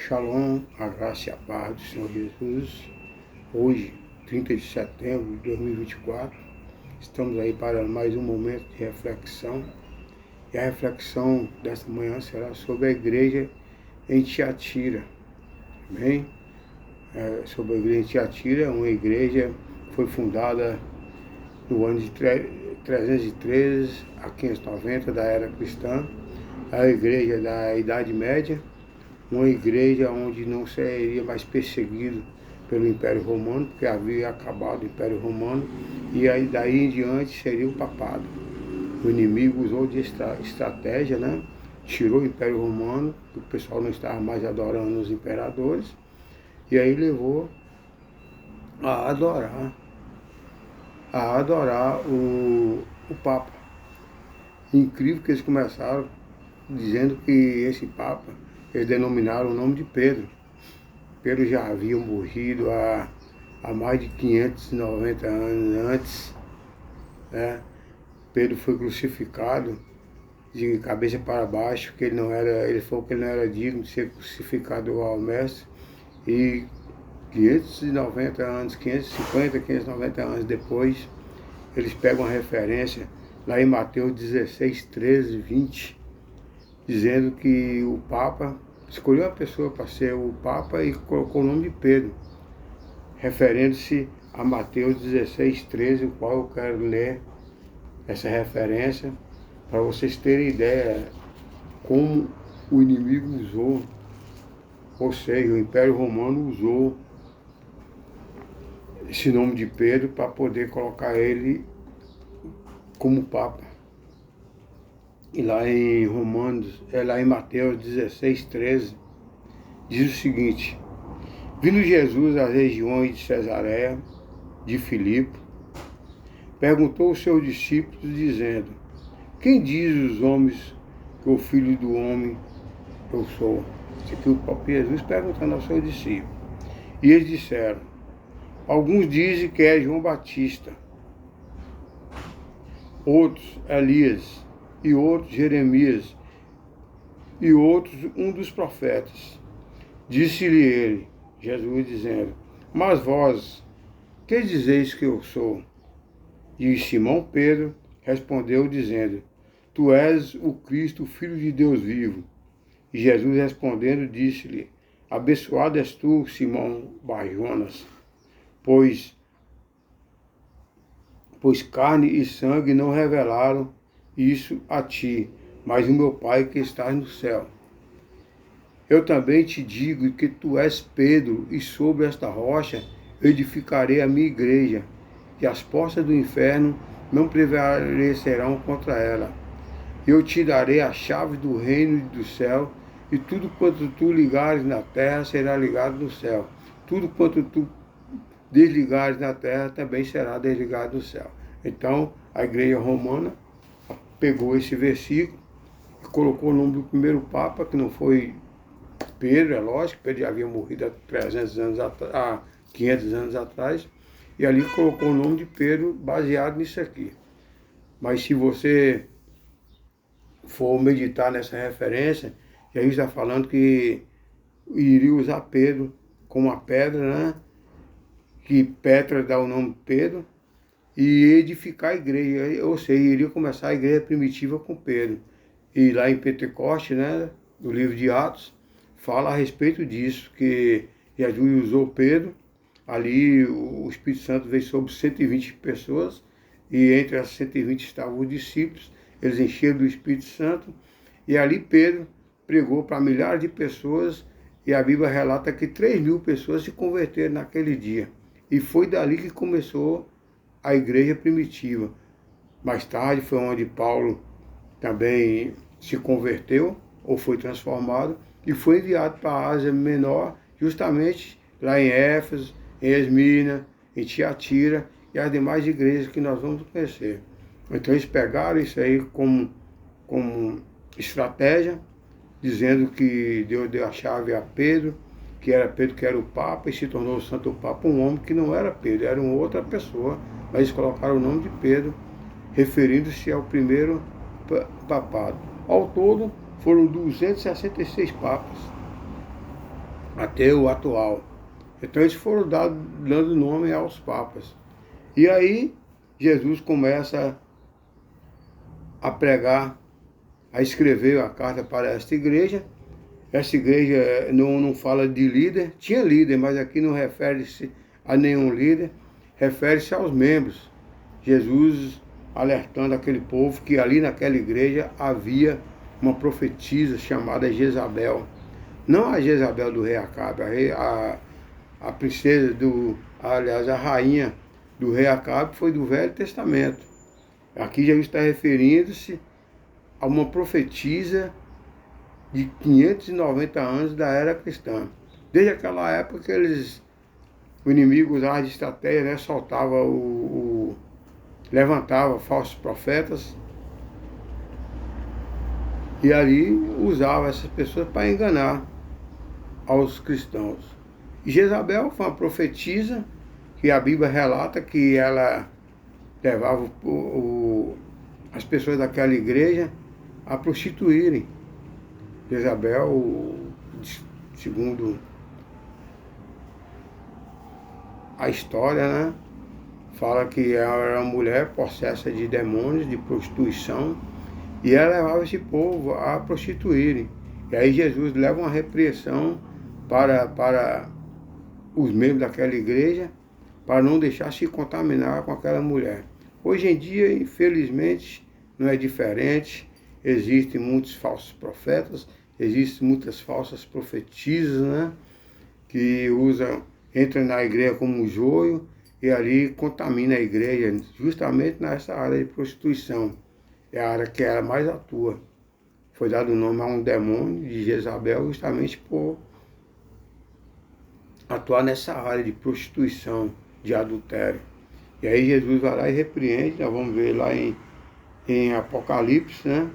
Shalom, a graça e a paz do Senhor Jesus. Hoje, 30 de setembro de 2024, estamos aí para mais um momento de reflexão. E a reflexão desta manhã será sobre a igreja em Tiatira. Amém? Sobre a igreja em Tiatira, uma igreja que foi fundada no ano de 313 a 590 da era cristã. A igreja da Idade Média, uma igreja onde não seria mais perseguido pelo Império Romano, porque havia acabado o Império Romano, e aí daí em diante seria o papado. O inimigo usou de estratégia, né? Tirou o Império Romano, o pessoal não estava mais adorando os imperadores, e aí levou a adorar o Papa. Incrível que eles começaram dizendo que esse Papa, eles denominaram o nome de Pedro. Pedro já havia morrido há mais de 590 anos antes, né? Pedro foi crucificado de cabeça para baixo, que ele falou que ele não era digno de ser crucificado igual ao mestre, e 590 anos, 550, 590 anos depois, eles pegam a referência lá em Mateus 16, 13, 20, dizendo que o Papa escolheu uma pessoa para ser o Papa e colocou o nome de Pedro, referendo-se a Mateus 16, 13, o qual eu quero ler essa referência para vocês terem ideia como o inimigo usou, ou seja, o Império Romano usou esse nome de Pedro para poder colocar ele como Papa. E lá em lá em Mateus 16, 13, diz o seguinte: vindo Jesus às regiões de Cesareia, de Filipe, perguntou aos seus discípulos, dizendo: quem diz os homens que o Filho do Homem eu sou? Isso aqui o próprio Jesus perguntando aos seus discípulos. E eles disseram: alguns dizem que é João Batista, outros Elias, e outros Jeremias, e outros um dos profetas. Disse-lhe ele, Jesus, dizendo: mas vós, que dizeis que eu sou? E Simão Pedro respondeu, dizendo: tu és o Cristo, o Filho de Deus vivo. E Jesus respondendo, disse-lhe: abençoado és tu, Simão Bar-Jonas, pois carne e sangue não revelaram isso a ti, mas o meu Pai que está no céu. Eu também te digo que tu és Pedro, e sobre esta rocha edificarei a minha igreja, e as portas do inferno não prevalecerão contra ela. Eu te darei a chave do reino do céu, e tudo quanto tu ligares na terra será ligado no céu. Tudo quanto tu desligares na terra também será desligado no céu. Então, a igreja romana pegou esse versículo e colocou o nome do primeiro Papa, que não foi Pedro, é lógico, Pedro já havia morrido há 300 anos atrás, há 500 anos atrás, e ali colocou o nome de Pedro baseado nisso aqui. Mas se você for meditar nessa referência, Jesus está falando que iria usar Pedro como a pedra, né? Que Petra dá o nome Pedro, e edificar a igreja, ou seja, iria começar a igreja primitiva com Pedro. E lá em Pentecoste, né, no livro de Atos, fala a respeito disso, que Jesus usou Pedro, ali o Espírito Santo veio sobre 120 pessoas, e entre as 120 estavam os discípulos, eles encheram do Espírito Santo, e ali Pedro pregou para milhares de pessoas, e a Bíblia relata que 3.000 pessoas se converteram naquele dia. E foi dali que começou a igreja primitiva. Mais tarde foi onde Paulo também se converteu, ou foi transformado, e foi enviado para a Ásia Menor, justamente lá em Éfeso, em Esmirna, em Tiatira, e as demais igrejas que nós vamos conhecer. Então eles pegaram isso aí como estratégia, dizendo que Deus deu a chave a Pedro, que era o Papa, e se tornou o Santo Papa, um homem que não era Pedro, era uma outra pessoa, mas eles colocaram o nome de Pedro, referindo-se ao primeiro papado. Ao todo, foram 266 papas. até o atual. Então eles foram dando nome aos papas. E aí Jesus começa a pregar, a escrever a carta para esta igreja. Essa igreja não fala de líder, tinha líder, mas aqui não refere-se a nenhum líder, refere-se aos membros. Jesus alertando aquele povo que ali naquela igreja havia uma profetisa chamada Jezabel. Não a Jezabel do rei Acabe, a princesa aliás, a rainha do rei Acabe foi do Velho Testamento. Aqui Jesus está referindo-se a uma profetisa de 590 anos da era cristã. Desde aquela época o inimigo usava de estratégia, né? Levantava falsos profetas e ali usava essas pessoas para enganar aos cristãos. E Jezabel foi uma profetisa que a Bíblia relata que ela levava as pessoas daquela igreja a prostituírem. Jezabel, segundo a história, né, fala que ela era uma mulher possessa de demônios, de prostituição, e ela levava esse povo a prostituírem. E aí Jesus leva uma repreensão para os membros daquela igreja, para não deixar se contaminar com aquela mulher. Hoje em dia, infelizmente, não é diferente. Existem muitos falsos profetas, existem muitas falsas profetisas, né? Que entram na igreja como um joio e ali contamina a igreja, justamente nessa área de prostituição. É a área que ela mais atua. Foi dado o nome a um demônio de Jezabel justamente por atuar nessa área de prostituição, de adultério. E aí Jesus vai lá e repreende, nós vamos ver lá em Apocalipse, né?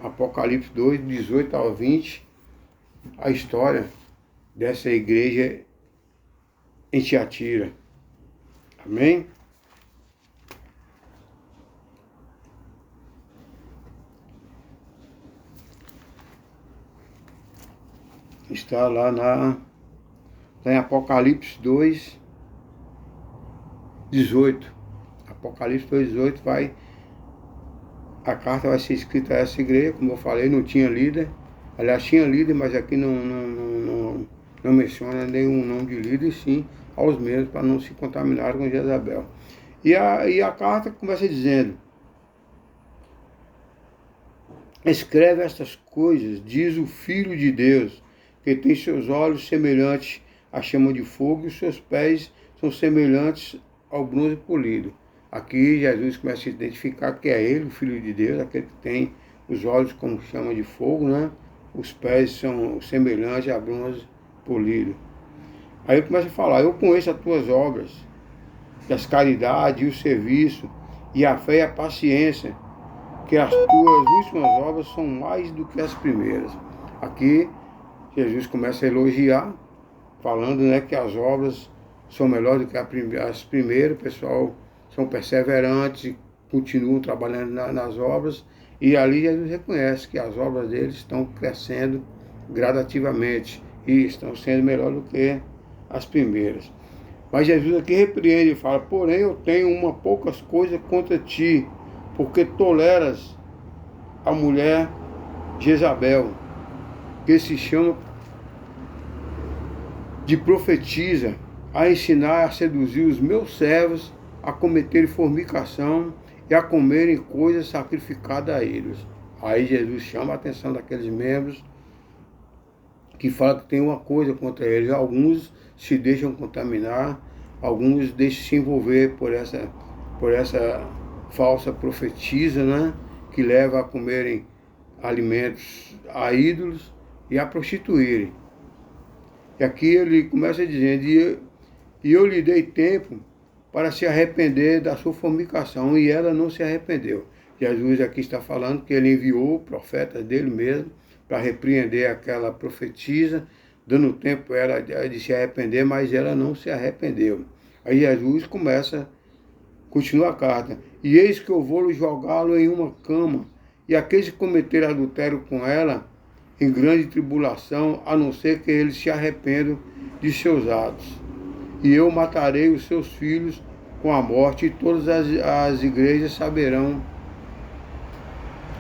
Apocalipse 2, 18 ao 20, a história dessa igreja em Tiatira. Amém? Está lá em Apocalipse 2, 18. Apocalipse 2, 18 a carta vai ser escrita a essa igreja, como eu falei, não tinha líder. Aliás, tinha líder, mas aqui não menciona nenhum nome de líder, sim aos mesmos, para não se contaminar com Jezabel. E a carta começa dizendo: escreve estas coisas, diz o Filho de Deus, que tem seus olhos semelhantes à chama de fogo e os seus pés são semelhantes ao bronze polido. Aqui Jesus começa a se identificar que é ele, o Filho de Deus, aquele que tem os olhos como chama de fogo, né? Os pés são semelhantes a bronze polido. Aí ele começa a falar: eu conheço as tuas obras, as caridades e o serviço, e a fé e a paciência, que as tuas últimas obras são mais do que as primeiras. Aqui Jesus começa a elogiar, falando, né, que as obras são melhores do que as primeiras. O pessoal são perseverantes, continuam trabalhando nas obras, e ali Jesus reconhece que as obras deles estão crescendo gradativamente e estão sendo melhor do que as primeiras. Mas Jesus aqui repreende e fala: porém eu tenho uma poucas coisas contra ti, porque toleras a mulher Jezabel, que se chama de profetisa, a ensinar a seduzir os meus servos a cometerem fornicação e a comerem coisas sacrificadas a eles. Aí Jesus chama a atenção daqueles membros que falam que tem uma coisa contra eles. Alguns se deixam contaminar, alguns deixam se envolver por essa falsa profetisa, né? Que leva a comerem alimentos a ídolos e a prostituírem. E aqui ele começa dizendo: e eu lhe dei tempo para se arrepender da sua fornicação, e ela não se arrependeu. Jesus aqui está falando que ele enviou profetas dele mesmo para repreender aquela profetisa, dando tempo a ela de se arrepender, mas ela não se arrependeu. Aí Jesus continua a carta: e eis que eu vou jogá-lo em uma cama, e aqueles que cometeram adultério com ela em grande tribulação, a não ser que eles se arrependam de seus atos. E eu matarei os seus filhos com a morte, e todas as igrejas saberão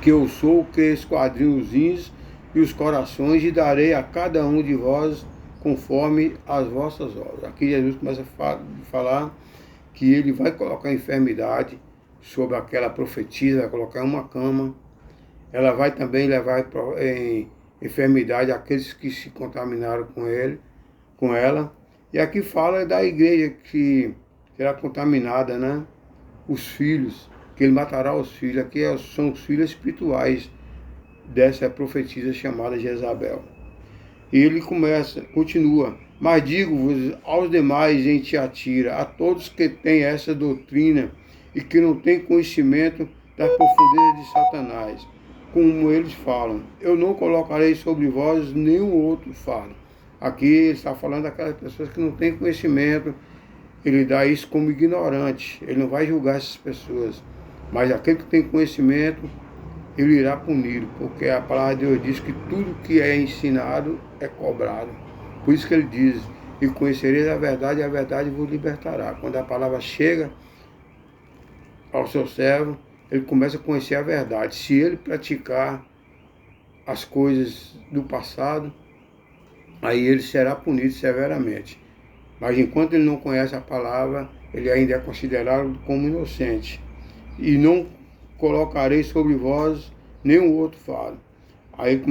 que eu sou o que esquadrinho os rins e os corações, e darei a cada um de vós conforme as vossas obras. Aqui Jesus começa a falar que ele vai colocar enfermidade sobre aquela profetisa, vai colocar em uma cama. Ela vai também levar em enfermidade aqueles que se contaminaram com ela. E aqui fala da igreja que será contaminada, né? Os filhos, que ele matará os filhos. Aqui são os filhos espirituais dessa profetisa chamada Jezabel. E ele continua, mas digo-vos aos demais em Tiatira, a todos que têm essa doutrina e que não têm conhecimento das profundezas de Satanás, como eles falam, eu não colocarei sobre vós nenhum outro falo. Aqui ele está falando daquelas pessoas que não têm conhecimento, ele dá isso como ignorante, ele não vai julgar essas pessoas, mas aquele que tem conhecimento, ele irá puni-lo, porque a palavra de Deus diz que tudo que é ensinado é cobrado. Por isso que ele diz, e conhecereis a verdade, e a verdade vos libertará. Quando a palavra chega ao seu servo, ele começa a conhecer a verdade. Se ele praticar as coisas do passado, aí ele será punido severamente. Mas enquanto ele não conhece a palavra, ele ainda é considerado como inocente. E não colocarei sobre vós nenhum outro falo. Aí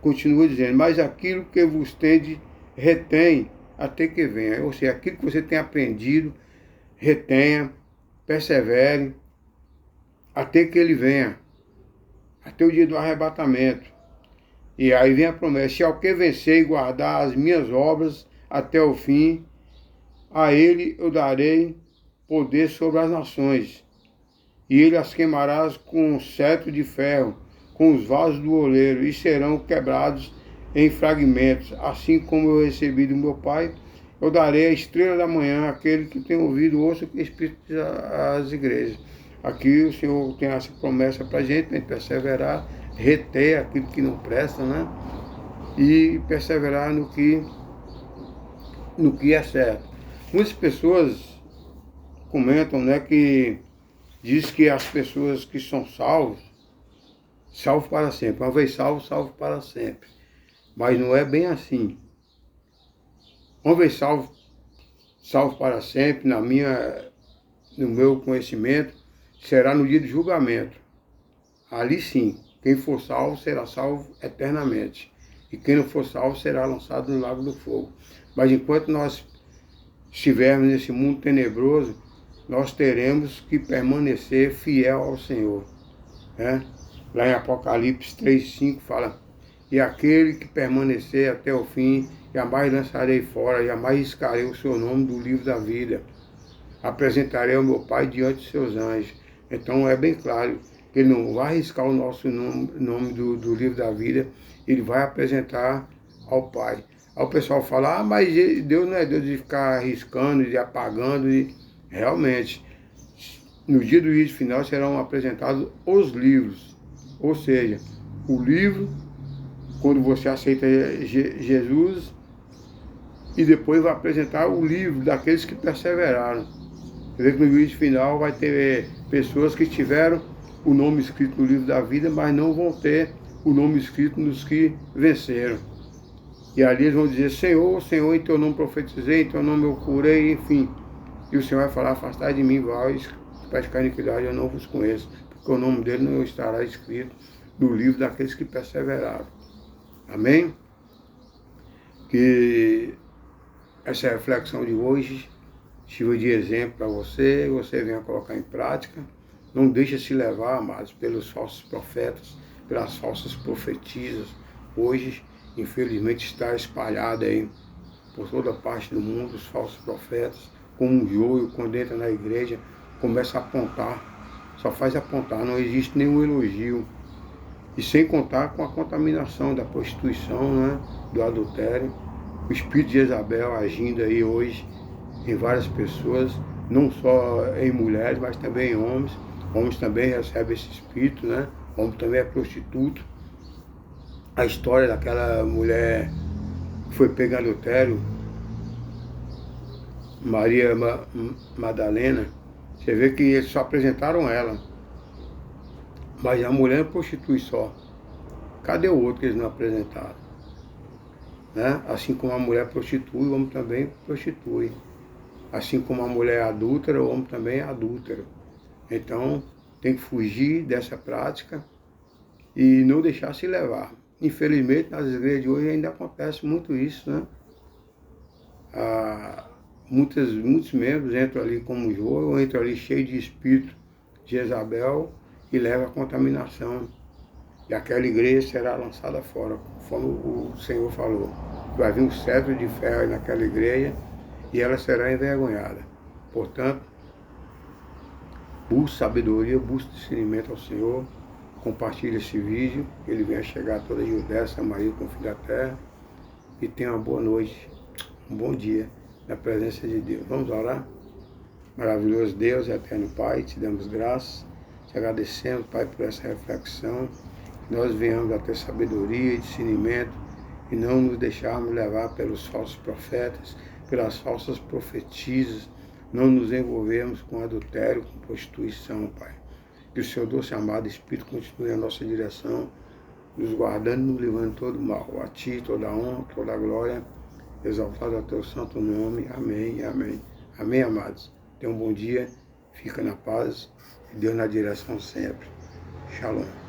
continua dizendo, mas aquilo que vos tende, retém até que venha. Ou seja, aquilo que você tem aprendido, retenha, persevere, até que ele venha, até o dia do arrebatamento. E aí vem a promessa, se ao que vencer e guardar as minhas obras até o fim, a ele eu darei poder sobre as nações, e ele as queimará com um cetro de ferro, com os vasos do oleiro, e serão quebrados em fragmentos, assim como eu recebi do meu Pai, eu darei a estrela da manhã, àquele que tem ouvido, ouça o que o Espírito diz às igrejas. Aqui o Senhor tem essa promessa para a gente perseverar, reter aquilo que não presta, né? E perseverar no que é certo. Muitas pessoas comentam, né, que diz que as pessoas que são salvos para sempre. Uma vez salvo para sempre. Mas não é bem assim. Uma vez salvo para sempre, no meu conhecimento, será no dia do julgamento. Ali sim, quem for salvo será salvo eternamente. E quem não for salvo será lançado no lago do fogo. Mas enquanto nós estivermos nesse mundo tenebroso, nós teremos que permanecer fiel ao Senhor. Né? Lá em Apocalipse 3:5 fala, e aquele que permanecer até o fim, jamais lançarei fora, jamais riscarei o seu nome do livro da vida. Apresentarei ao meu Pai diante de seus anjos. Então é bem claro que ele não vai riscar o nosso nome do livro da vida, ele vai apresentar ao Pai. Aí o pessoal fala, mas Deus não é Deus de ficar riscando, de apagando. E realmente, no dia do juízo final serão apresentados os livros. Ou seja, o livro, quando você aceita Jesus, e depois vai apresentar o livro daqueles que perseveraram. Quer dizer que no juízo final vai ter pessoas que tiveram o nome escrito no livro da vida, mas não vão ter o nome escrito nos que venceram. E ali eles vão dizer, Senhor, Senhor, em teu nome profetizei, em teu nome eu curei, enfim. E o Senhor vai falar, afastai de mim, vós, que praticai iniquidade, eu não vos conheço, porque o nome dele não estará escrito no livro daqueles que perseveraram. Amém? Que essa reflexão de hoje sirva de exemplo para você venha colocar em prática. Não deixe se levar, amados, pelos falsos profetas, pelas falsas profetisas. Hoje, infelizmente, está espalhado aí por toda parte do mundo os falsos profetas, como um joio, quando entra na igreja, começa a apontar, só faz apontar, não existe nenhum elogio. E sem contar com a contaminação da prostituição, né, do adultério, o espírito de Jezabel agindo aí hoje em várias pessoas, não só em mulheres, mas também em homens. Homens também recebem esse espírito, né? Homem também é prostituto. a história daquela mulher que foi pega em adultério, Maria Madalena, você vê que eles só apresentaram ela. Mas a mulher prostitui só. Cadê o outro que eles não apresentaram? Né? Assim como a mulher prostitui, o homem também prostitui. Assim como a mulher é adúltera, o homem também é adúltero. Então, tem que fugir dessa prática e não deixar se levar. Infelizmente, nas igrejas de hoje ainda acontece muito isso, né? Muitos membros entram ali como jogo, ou entram ali cheio de espírito de Jezabel e levam a contaminação. E aquela igreja será lançada fora, conforme o Senhor falou. Vai vir um cetro de ferro naquela igreja e ela será envergonhada. Portanto, busque sabedoria, busque discernimento ao Senhor, compartilhe esse vídeo, que ele venha chegar a toda a Judéia, Samaria, com o fim da terra, e tenha uma boa noite, um bom dia, na presença de Deus. Vamos orar? Maravilhoso Deus, eterno Pai, te damos graças, te agradecemos, Pai, por essa reflexão, que nós venhamos a ter sabedoria e discernimento, e não nos deixarmos levar pelos falsos profetas, pelas falsas profetisas, não nos envolvermos com adultério, com prostituição, Pai. Que o Seu doce amado Espírito continue a nossa direção, nos guardando e nos livrando de todo mal. A Ti toda a honra, toda a glória, exaltado a Teu santo nome. Amém, amém. Amém, amados. Tenham um bom dia, fica na paz, e Deus na direção sempre. Shalom.